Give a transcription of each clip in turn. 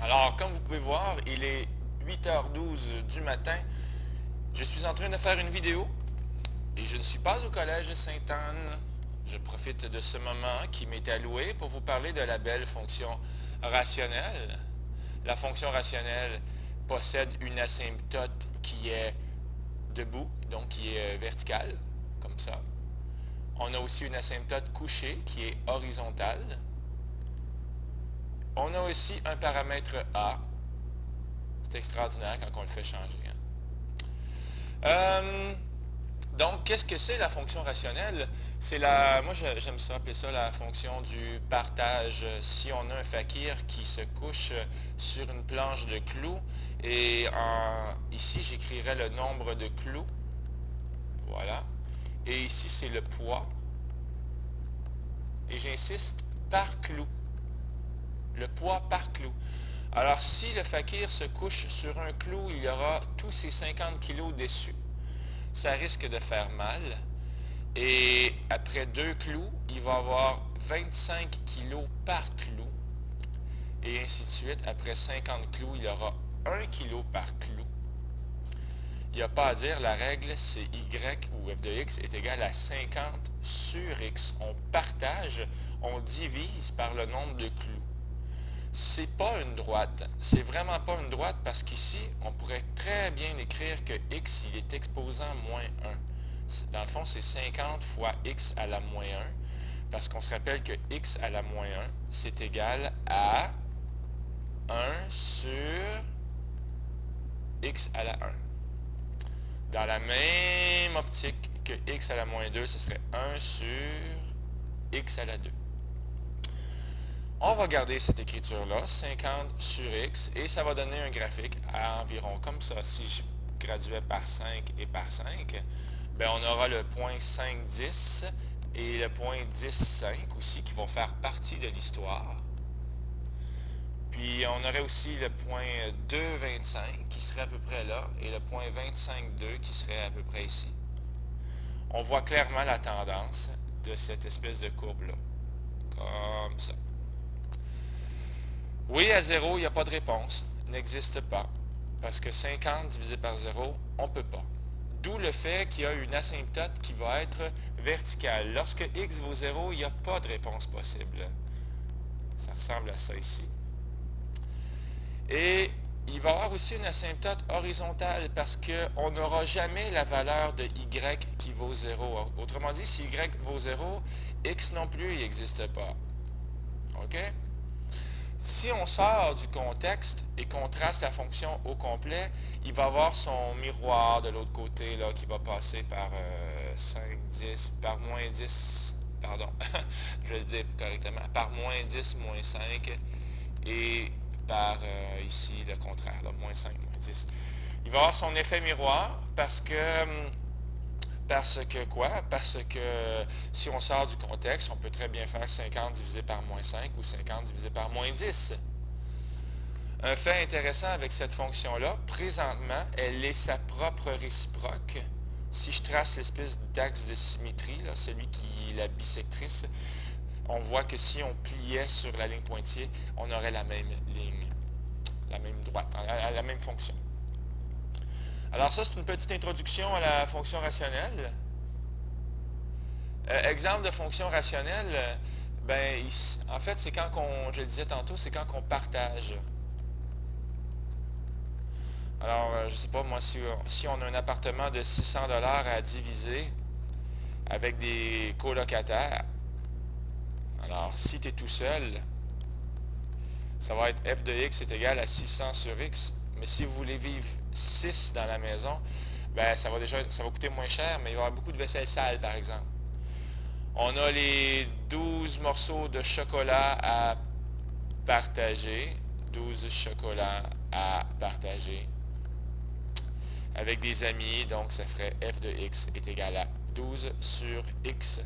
Alors, comme vous pouvez voir, il est 8h12 du matin. Je suis en train de faire une vidéo et je ne suis pas au collège Sainte-Anne. Je profite de ce moment qui m'est alloué pour vous parler de la belle fonction rationnelle. La fonction rationnelle possède une asymptote qui est debout, donc qui est verticale, comme ça. On a aussi une asymptote couchée qui est horizontale. On a aussi un paramètre A. C'est extraordinaire quand on le fait changer. Donc, qu'est-ce que c'est la fonction rationnelle? Moi j'aime ça appeler ça la fonction du partage. Si on a un fakir qui se couche sur une planche de clous, et ici j'écrirais le nombre de clous, voilà, et ici c'est le poids, et j'insiste, par clou, le poids par clou. Alors si le fakir se couche sur un clou, il y aura tous ces 50 kilos dessus. Ça risque de faire mal. Et après 2 clous, il va avoir 25 kilos par clou. Et ainsi de suite. Après 50 clous, il y aura 1 kilo par clou. Il n'y a pas à dire, la règle, c'est y ou f de x est égal à 50 sur x. On partage, on divise par le nombre de clous. C'est pas une droite. C'est vraiment pas une droite parce qu'ici, on pourrait très bien écrire que x, il est exposant moins 1. Dans le fond, c'est 50 fois x à la moins 1, parce qu'on se rappelle que x à la moins 1, c'est égal à 1 sur x à la 1. Dans la même optique que x à la moins 2, ce serait 1 sur x à la 2. On va garder cette écriture-là, 50 sur x, et ça va donner un graphique à environ comme ça. Si je graduais par 5 et par 5, bien, on aura le point 5, 10 et le point 10, 5 aussi qui vont faire partie de l'histoire. Puis on aurait aussi le point 2, 25 qui serait à peu près là et le point 25, 2 qui serait à peu près ici. On voit clairement la tendance de cette espèce de courbe-là. Comme ça. Oui, à 0, il n'y a pas de réponse. N'existe pas. Parce que 50 divisé par 0, on ne peut pas. D'où le fait qu'il y a une asymptote qui va être verticale. Lorsque x vaut 0, il n'y a pas de réponse possible. Ça ressemble à ça ici. Et il va y avoir aussi une asymptote horizontale parce qu'on n'aura jamais la valeur de y qui vaut 0. Autrement dit, si y vaut 0, x non plus, il n'existe pas. OK? Si on sort du contexte et qu'on trace la fonction au complet, il va avoir son miroir de l'autre côté là, qui va passer par 5, 10, par moins 10, pardon, je vais le dire correctement, par moins 10, moins 5, et par ici le contraire, là, moins 5, moins 10. Il va avoir son effet miroir parce que quoi? Parce que si on sort du contexte, on peut très bien faire 50 divisé par moins 5 ou 50 divisé par moins 10. Un fait intéressant avec cette fonction-là, présentement, elle est sa propre réciproque. Si je trace l'espèce d'axe de symétrie, là, celui qui est la bisectrice, on voit que si on pliait sur la ligne pointillée, on aurait la même ligne, la même droite, la même fonction. Alors ça, c'est une petite introduction à la fonction rationnelle. Exemple de fonction rationnelle, ben, en fait, c'est quand je le disais tantôt, c'est quand on partage. Alors, je ne sais pas, moi, si on a un appartement de 600 $ à diviser avec des colocataires, alors, si tu es tout seul, ça va être f de x est égal à 600 sur x. Mais si vous voulez vivre 6 dans la maison, ben, ça va coûter moins cher, mais il va y avoir beaucoup de vaisselle sale, par exemple. On a les 12 morceaux de chocolat à partager. 12 chocolats à partager avec des amis, donc ça ferait f de x est égal à 12 sur x.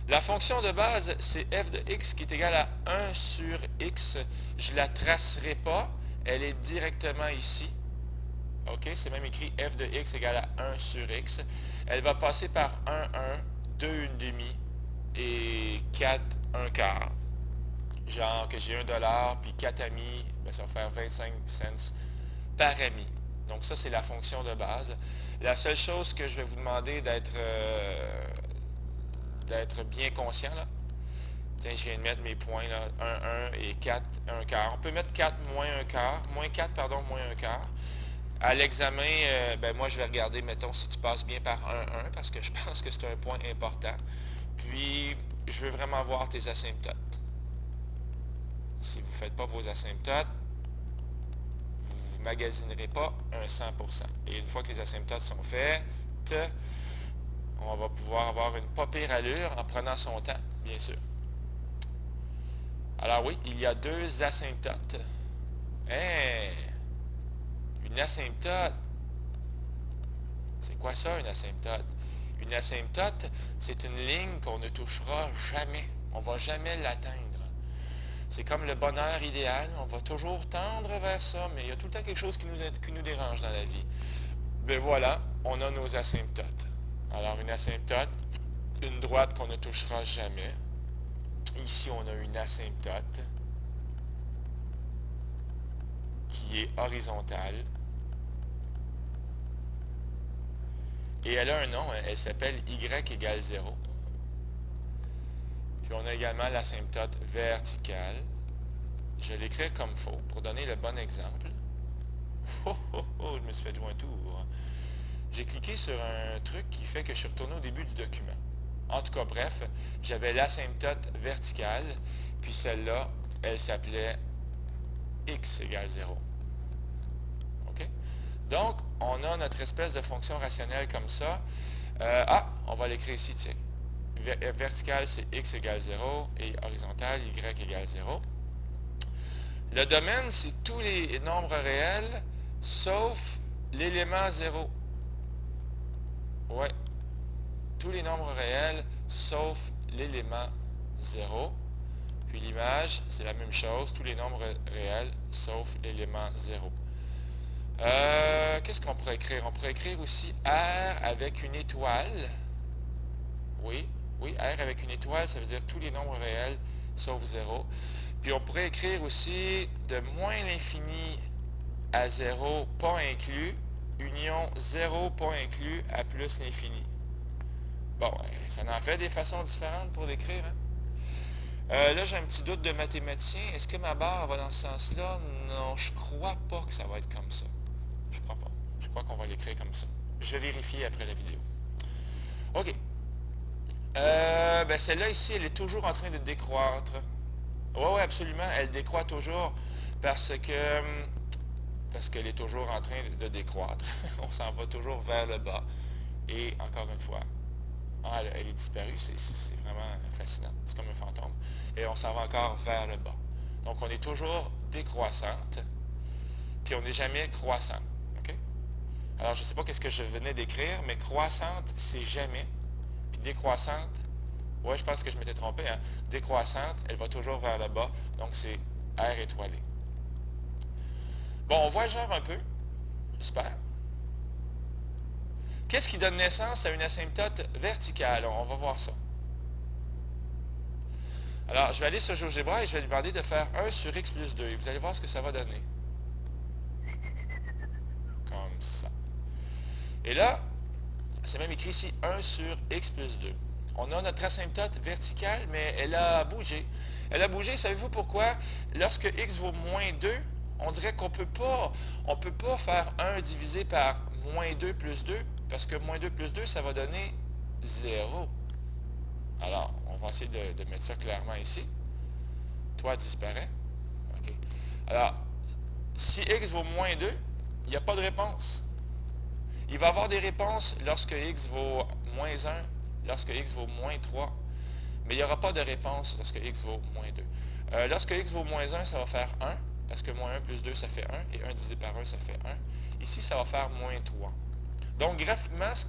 La fonction de base, c'est f de x qui est égal à 1 sur x. Je ne la tracerai pas, elle est directement ici. OK, c'est même écrit f de x égale à 1 sur x. Elle va passer par 1, 1, 2, 1 demi et 4, 1 quart. genre que j'ai 1$ puis 4 amis, ben, ça va faire 25 cents par ami. Donc ça, c'est la fonction de base. La seule chose que je vais vous demander d'être bien conscient, là. Tiens, je viens de mettre mes points, là, 1, 1 et 4, 1 quart. On peut mettre 4 moins 1 quart, moins 4, pardon, moins 1 quart. À l'examen, ben moi, je vais regarder, mettons, si tu passes bien par 1, 1, parce que je pense que c'est un point important. Puis, je veux vraiment voir tes asymptotes. Si vous ne faites pas vos asymptotes, vous ne magasinerez pas un 100%. Et une fois que les asymptotes sont faits, on va pouvoir avoir une pas pire allure en prenant son temps, bien sûr. Alors oui, il y a 2 asymptotes. Hein? Une asymptote. C'est quoi ça, une asymptote? Une asymptote, c'est une ligne qu'on ne touchera jamais. On ne va jamais l'atteindre. C'est comme le bonheur idéal. On va toujours tendre vers ça, mais il y a tout le temps quelque chose qui nous dérange dans la vie. Ben voilà, on a nos asymptotes. Alors, une asymptote, une droite qu'on ne touchera jamais. Ici, on a une asymptote qui est horizontale. Et elle a un nom, elle s'appelle y égale 0. Puis on a également l'asymptote verticale. Je vais l'écrire comme il faut pour donner le bon exemple. Oh, oh, oh, je me suis fait jouer un tour. J'ai cliqué sur un truc qui fait que je suis retourné au début du document. En tout cas, bref, j'avais l'asymptote verticale, puis celle-là, elle s'appelait x égale 0. OK? Donc, on a notre espèce de fonction rationnelle comme ça. On va l'écrire ici, tiens. Verticale, c'est x égale 0 et horizontale, y égale 0. Le domaine, c'est tous les nombres réels, sauf l'élément 0. Ouais. Tous les nombres réels, sauf l'élément 0. Puis l'image, c'est la même chose, tous les nombres réels, sauf l'élément 0. Qu'est-ce qu'on pourrait écrire? On pourrait écrire aussi R avec une étoile. Oui, R avec une étoile, ça veut dire tous les nombres réels, sauf 0. Puis on pourrait écrire aussi de moins l'infini à 0, pas inclus, union 0, pas inclus, à plus l'infini. Bon, ça en fait des façons différentes pour l'écrire. Hein? Là, j'ai un petit doute de mathématicien. Est-ce que ma barre va dans ce sens-là? Non, je crois pas que ça va être comme ça. Je crois pas. Je crois qu'on va l'écrire comme ça. Je vais vérifier après la vidéo. OK. Ben celle-là ici, elle est toujours en train de décroître. Oui, absolument. Elle décroît toujours parce qu'elle est toujours en train de décroître. On s'en va toujours vers le bas. Et encore une fois, elle est disparue. C'est vraiment fascinant. C'est comme un fantôme. Et on s'en va encore vers le bas. Donc, on est toujours décroissante. Puis, on n'est jamais croissant. OK? Alors, je ne sais pas qu'est-ce que je venais d'écrire, mais croissante, c'est jamais. Puis, décroissante, ouais, je pense que je m'étais trompé. Hein? Décroissante, elle va toujours vers le bas. Donc, c'est R étoilé. Bon, on voit le genre un peu. J'espère. Qu'est-ce qui donne naissance à une asymptote verticale? On va voir ça. Alors, je vais aller sur GeoGebra et je vais lui demander de faire 1 sur x plus 2. Et vous allez voir ce que ça va donner. Comme ça. Et là, c'est même écrit ici 1 sur x plus 2. On a notre asymptote verticale, mais elle a bougé. Elle a bougé, savez-vous pourquoi? Lorsque x vaut moins 2, on dirait qu'on peut pas faire 1 divisé par moins 2 plus 2, parce que moins 2 plus 2, ça va donner 0. Alors, on va essayer de mettre ça clairement ici. Toi, disparaît. OK. Alors, si x vaut moins 2, il n'y a pas de réponse. Il va y avoir des réponses lorsque x vaut moins 1, lorsque x vaut moins 3, mais il n'y aura pas de réponse lorsque x vaut moins 2. Lorsque x vaut moins 1, ça va faire 1, parce que moins 1 plus 2, ça fait 1, et 1 divisé par 1, ça fait 1. Ici, ça va faire moins 3. Donc, graphiquement, ce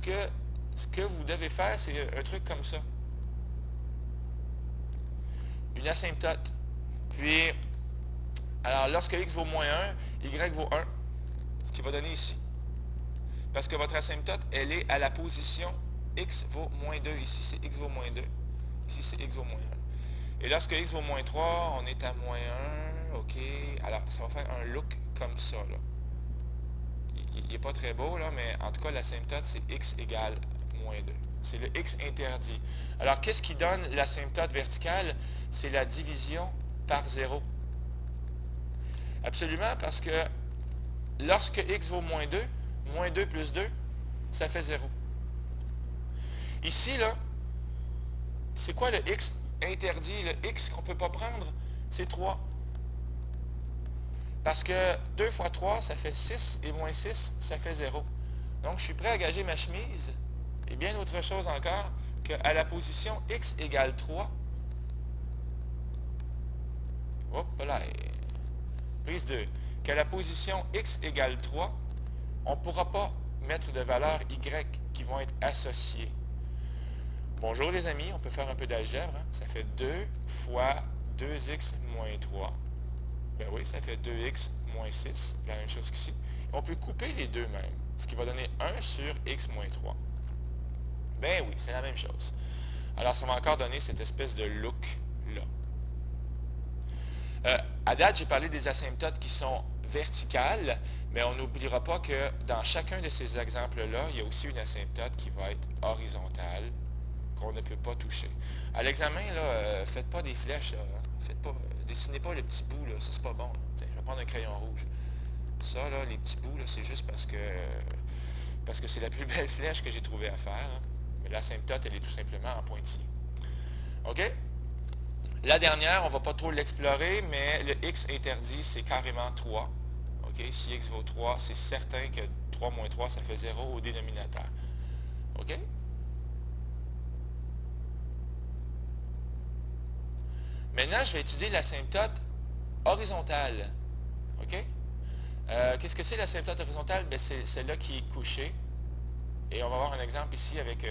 que vous devez faire, c'est un truc comme ça. Une asymptote. Puis, alors, lorsque x vaut moins 1, y vaut 1, ce qui va donner ici. Parce que votre asymptote, elle est à la position x vaut moins 2. Ici, c'est x vaut moins 2. Ici, c'est x vaut moins 1. Et lorsque x vaut moins 3, on est à moins 1. OK. Alors, ça va faire un look comme ça, là. Il n'est pas très beau, là, mais en tout cas, l'asymptote, c'est x égale moins 2. C'est le x interdit. Alors, qu'est-ce qui donne l'asymptote verticale? C'est la division par 0. Absolument, parce que lorsque x vaut moins 2 plus 2, ça fait 0. Ici, là, c'est quoi le x interdit? Le x qu'on ne peut pas prendre, c'est 3. Parce que 2 fois 3, ça fait 6, et moins 6, ça fait 0. Donc, je suis prêt à gager ma chemise, et bien autre chose encore, qu'à la position x égale 3, hop là, prise 2, qu'à la position x égale 3, on ne pourra pas mettre de valeurs y qui vont être associées. Bonjour les amis, on peut faire un peu d'algèbre. Hein? Ça fait 2 fois 2x moins 3. Ben oui, ça fait 2x moins 6, la même chose qu'ici. On peut couper les deux même, ce qui va donner 1 sur x moins 3. Ben oui, c'est la même chose. Alors, ça va encore donner cette espèce de look-là. À date, j'ai parlé des asymptotes qui sont verticales, mais on n'oubliera pas que dans chacun de ces exemples-là, il y a aussi une asymptote qui va être horizontale, qu'on ne peut pas toucher. À l'examen, là, faites pas des flèches, là, hein. Faites pas, dessinez pas le petit bout, là, ça c'est pas bon. Tiens, je vais prendre un crayon rouge. Ça, là, les petits bouts, là, c'est juste parce que c'est la plus belle flèche que j'ai trouvé à faire. Hein. Mais l'asymptote, elle est tout simplement en pointillé. OK? La dernière, on ne va pas trop l'explorer, mais le x interdit, c'est carrément 3. OK? Si x vaut 3, c'est certain que 3 moins 3, ça fait 0 au dénominateur. OK? Maintenant, je vais étudier l'asymptote horizontale. OK? Qu'est-ce que c'est l'asymptote horizontale? Ben, c'est celle-là qui est couchée. Et on va voir un exemple ici avec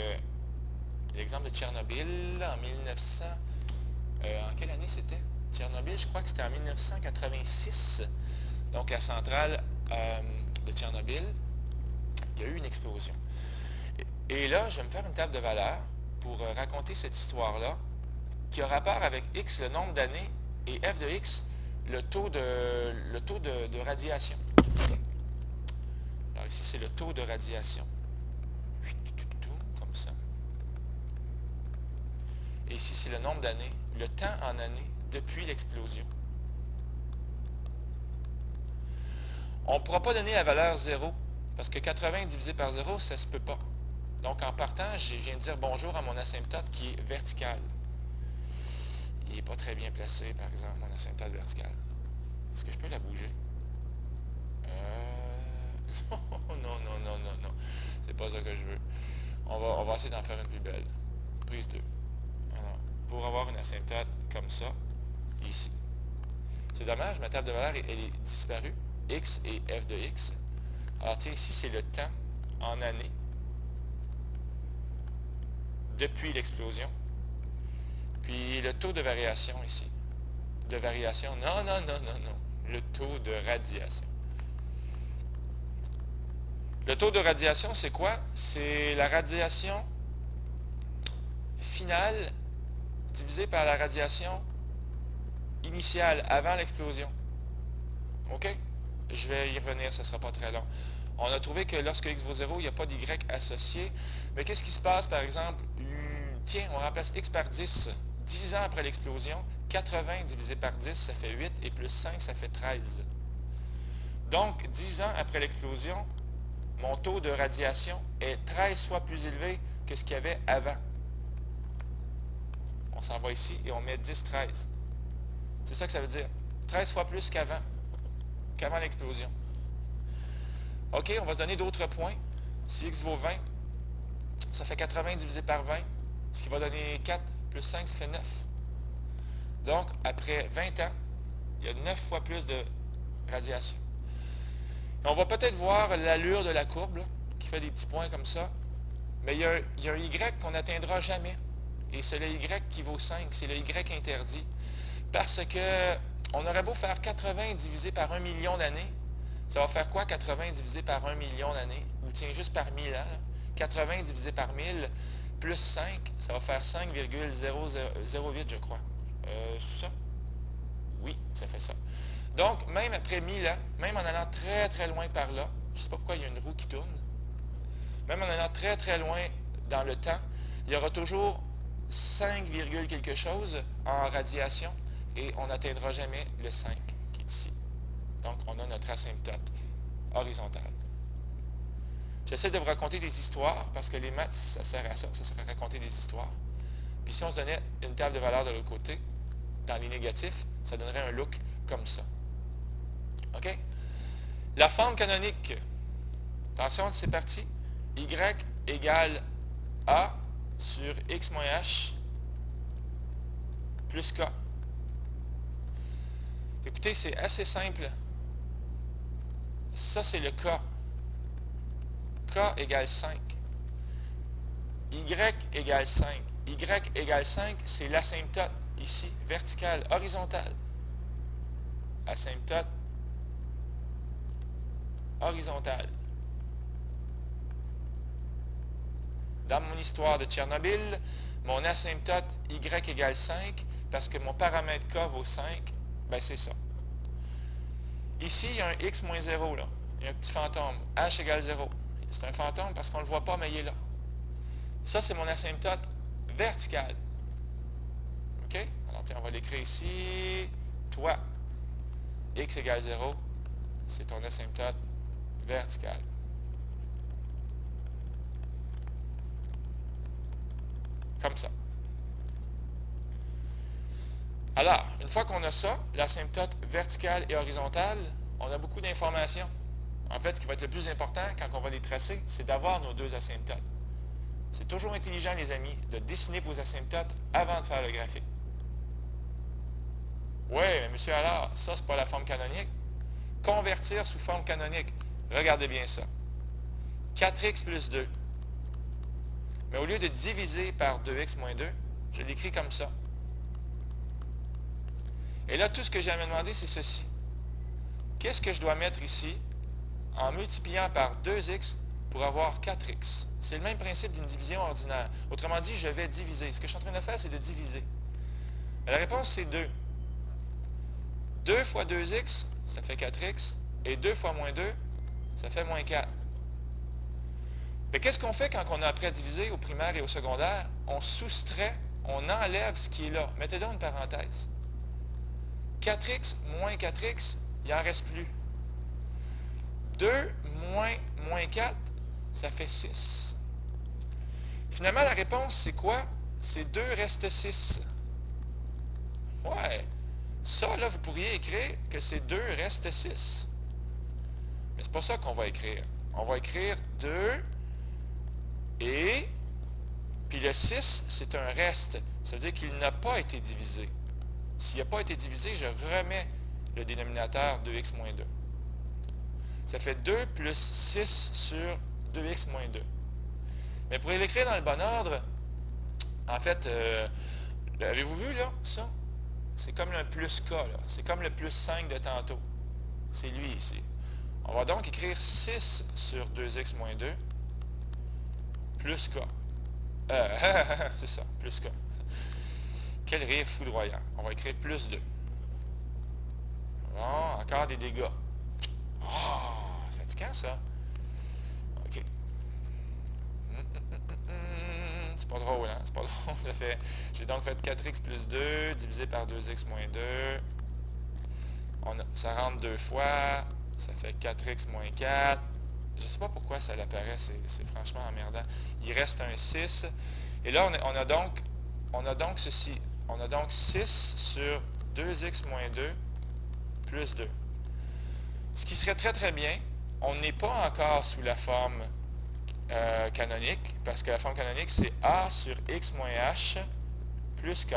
l'exemple de Tchernobyl en 1900. En quelle année c'était? Tchernobyl, je crois que c'était en 1986. Donc, la centrale de Tchernobyl, il y a eu une explosion. Et là, je vais me faire une table de valeurs pour raconter cette histoire-là qui a rapport avec x, le nombre d'années, et f de x, le taux de radiation. Alors ici, c'est le taux de radiation. Comme ça. Et ici, c'est le nombre d'années, le temps en années depuis l'explosion. On ne pourra pas donner la valeur 0, parce que 80 divisé par 0, ça ne se peut pas. Donc, en partant, je viens de dire bonjour à mon asymptote qui est vertical. Il n'est pas très bien placé, par exemple, mon asymptote vertical. Est-ce que je peux la bouger? Non. C'est pas ça que je veux. On va essayer d'en faire une plus belle. Prise 2. Alors, pour avoir une asymptote comme ça, ici. C'est dommage, ma table de valeurs, elle est disparue. X et f de x. Alors, tiens, ici, c'est le temps en années depuis l'explosion. Puis le taux de variation ici. De variation, non. Le taux de radiation. Le taux de radiation, c'est quoi? C'est la radiation finale divisée par la radiation initiale, avant l'explosion. OK? Je vais y revenir, ça ne sera pas très long. On a trouvé que lorsque x vaut 0, il n'y a pas d'y associé. Mais qu'est-ce qui se passe, par exemple? Tiens, on remplace x par 10. 10 ans après l'explosion, 80 divisé par 10, ça fait 8, et plus 5, ça fait 13. Donc, 10 ans après l'explosion, mon taux de radiation est 13 fois plus élevé que ce qu'il y avait avant. On s'en va ici et on met 10, 13. C'est ça que ça veut dire. 13 fois plus qu'avant l'explosion. OK, on va se donner d'autres points. Si x vaut 20, ça fait 80 divisé par 20, ce qui va donner 4 plus 5, ça fait 9. Donc, après 20 ans, il y a 9 fois plus de radiation. Et on va peut-être voir l'allure de la courbe, là, qui fait des petits points comme ça. Mais il y a un y qu'on n'atteindra jamais. Et c'est le y qui vaut 5. C'est le y interdit. Parce que on aurait beau faire 80 divisé par 1 million d'années. Ça va faire quoi, 80 divisé par 1 million d'années? Ou tiens, juste par 1000 ans. 80 divisé par 1000 plus 5, ça va faire 5,008, je crois. Ça. Oui, ça fait ça. Donc, même après 1000 ans, même en allant très très loin par là, je ne sais pas pourquoi il y a une roue qui tourne, même en allant très très loin dans le temps, il y aura toujours 5, quelque chose en radiation et on n'atteindra jamais le 5 qui est ici. Donc, on a notre asymptote horizontale. J'essaie de vous raconter des histoires parce que les maths, ça sert à ça, ça sert à raconter des histoires. Puis si on se donnait une table de valeurs de l'autre côté, dans les négatifs, ça donnerait un look comme ça. OK? La forme canonique. Attention, c'est parti. Y égale A sur X moins H plus K. Écoutez, c'est assez simple. Ça, c'est le K. K égale 5. Y égale 5. Y égale 5, c'est l'asymptote, ici, verticale, horizontale. Asymptote horizontale. Dans mon histoire de Tchernobyl, mon asymptote Y égale 5, parce que mon paramètre K vaut 5, ben c'est ça. Ici, il y a un X moins 0, là. Il y a un petit fantôme. H égale 0. C'est un fantôme parce qu'on ne le voit pas, mais il est là. Ça, c'est mon asymptote vertical. OK? Alors, tiens, on va l'écrire ici. Toi, X égale 0, c'est ton asymptote vertical. Comme ça. Alors, une fois qu'on a ça, l'asymptote verticale et horizontale, on a beaucoup d'informations. En fait, ce qui va être le plus important quand on va les tracer, c'est d'avoir nos deux asymptotes. C'est toujours intelligent, les amis, de dessiner vos asymptotes avant de faire le graphique. Oui, mais monsieur Allard, ça, c'est pas la forme canonique. Convertir sous forme canonique. Regardez bien ça. 4x plus 2. Mais au lieu de diviser par 2x moins 2, je l'écris comme ça. Et là, tout ce que j'ai à me demander, c'est ceci. Qu'est-ce que je dois mettre ici en multipliant par 2x pour avoir 4x? C'est le même principe d'une division ordinaire. Autrement dit, je vais diviser. Ce que je suis en train de faire, c'est de diviser. Mais la réponse, c'est 2. 2 fois 2x, ça fait 4x. Et 2 fois moins 2, ça fait moins 4. Mais qu'est-ce qu'on fait quand on a appris à diviser au primaire et au secondaire? On soustrait, on enlève ce qui est là. Mettez donc une parenthèse. 4x moins 4x, il n'en reste plus. 2 moins 4, ça fait 6. Finalement, la réponse, c'est quoi? C'est 2 reste 6. Ouais. Ça, là, vous pourriez écrire que c'est 2 reste 6. Mais c'est pas ça qu'on va écrire. On va écrire 2 et... Puis le 6, c'est un reste. Ça veut dire qu'il n'a pas été divisé. S'il n'a pas été divisé, je remets le dénominateur 2x moins 2. Ça fait 2 plus 6 sur 2x moins 2. Mais pour l'écrire dans le bon ordre, en fait, avez-vous vu là, ça? C'est comme le plus K, là. C'est comme le plus 5 de tantôt. C'est lui ici. On va donc écrire 6 sur 2x moins 2 plus K. C'est ça, plus K. Quel rire foudroyant. On va écrire plus 2. Bon, encore des dégâts. C'est fatigant, ça. OK. C'est pas drôle, hein? C'est pas drôle. J'ai donc fait 4x plus 2 divisé par 2x moins 2. Ça rentre deux fois. Ça fait 4x moins 4. Je ne sais pas pourquoi ça l'apparaît. C'est franchement emmerdant. Il reste un 6. Et là, on a donc ceci. On a donc 6 sur 2x moins 2 plus 2. Ce qui serait très très bien, on n'est pas encore sous la forme canonique, parce que la forme canonique, c'est A sur x moins h plus k.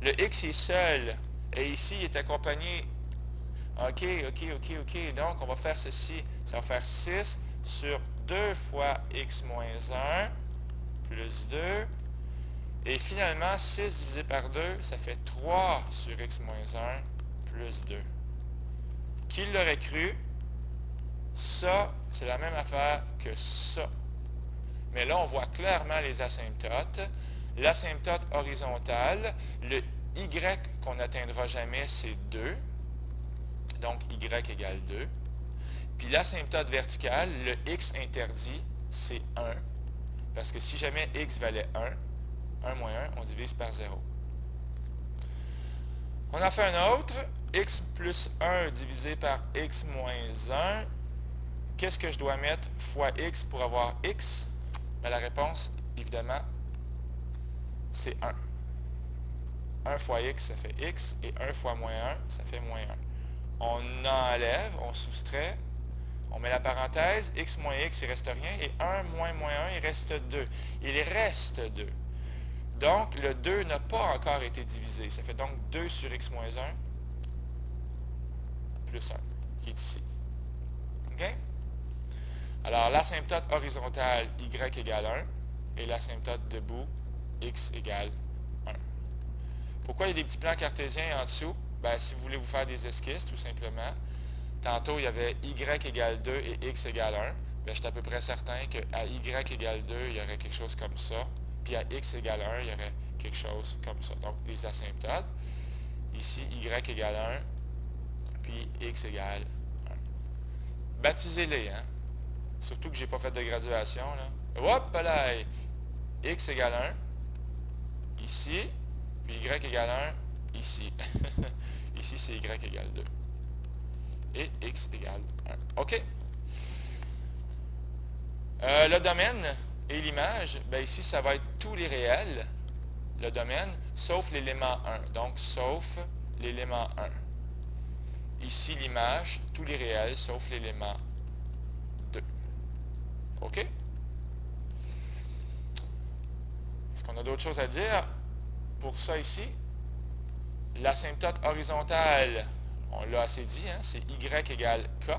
Le x est seul, et ici, il est accompagné. OK. Donc, on va faire ceci. Ça va faire 6 sur 2 fois x moins 1 plus 2. Et finalement, 6 divisé par 2, ça fait 3 sur x moins 1 plus 2. Qui l'aurait cru? Ça, c'est la même affaire que ça. Mais là, on voit clairement les asymptotes. L'asymptote horizontale, le y qu'on n'atteindra jamais, c'est 2. Donc, y égale 2. Puis l'asymptote verticale, le x interdit, c'est 1. Parce que si jamais x valait 1 moins 1, on divise par 0. On en fait un autre. X plus 1 divisé par x moins 1. Qu'est-ce que je dois mettre fois x pour avoir x? Bien, la réponse, évidemment, c'est 1. 1 fois x, ça fait x, et 1 fois moins 1, ça fait moins 1. On enlève, on soustrait, on met la parenthèse, x moins x, il ne reste rien, et 1 moins 1, il reste 2. Il reste 2. Donc, le 2 n'a pas encore été divisé. Ça fait donc 2 sur x moins 1 plus 1, qui est ici. OK? Alors, l'asymptote horizontale, y égale 1, et l'asymptote debout, x égale 1. Pourquoi il y a des petits plans cartésiens en dessous? Bien, si vous voulez vous faire des esquisses, tout simplement. Tantôt, il y avait y égale 2 et x égale 1. Bien, je suis à peu près certain qu'à y égale 2, il y aurait quelque chose comme ça. Puis à x égale 1, il y aurait quelque chose comme ça. Donc, les asymptotes. Ici, y égale 1, puis x égale 1. Baptisez-les, hein? Surtout que je n'ai pas fait de graduation, là. Hop là! X égale 1, ici, puis y égale 1, ici. Ici, c'est y égale 2. Et x égale 1. OK? Le domaine et l'image, bien ici, ça va être tous les réels, le domaine, sauf l'élément 1. Donc, sauf l'élément 1. Ici, l'image, tous les réels, sauf l'élément 2. OK? Est-ce qu'on a d'autres choses à dire pour ça ici? L'asymptote horizontale, on l'a assez dit, hein, c'est y égale k.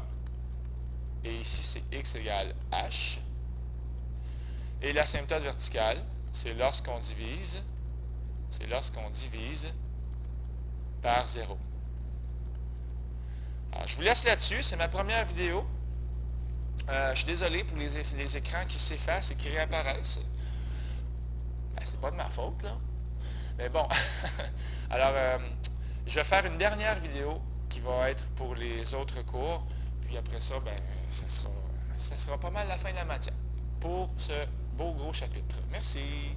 Et ici, c'est x égale h. Et l'asymptote verticale, c'est lorsqu'on divise par 0. Alors, je vous laisse là-dessus. C'est ma première vidéo. Je suis désolé pour les écrans qui s'effacent et qui réapparaissent. Ben, c'est pas de ma faute, là. Mais bon. Alors, je vais faire une dernière vidéo qui va être pour les autres cours. Puis après ça, ben, ça sera pas mal la fin de la matière pour ce beau gros chapitre. Merci.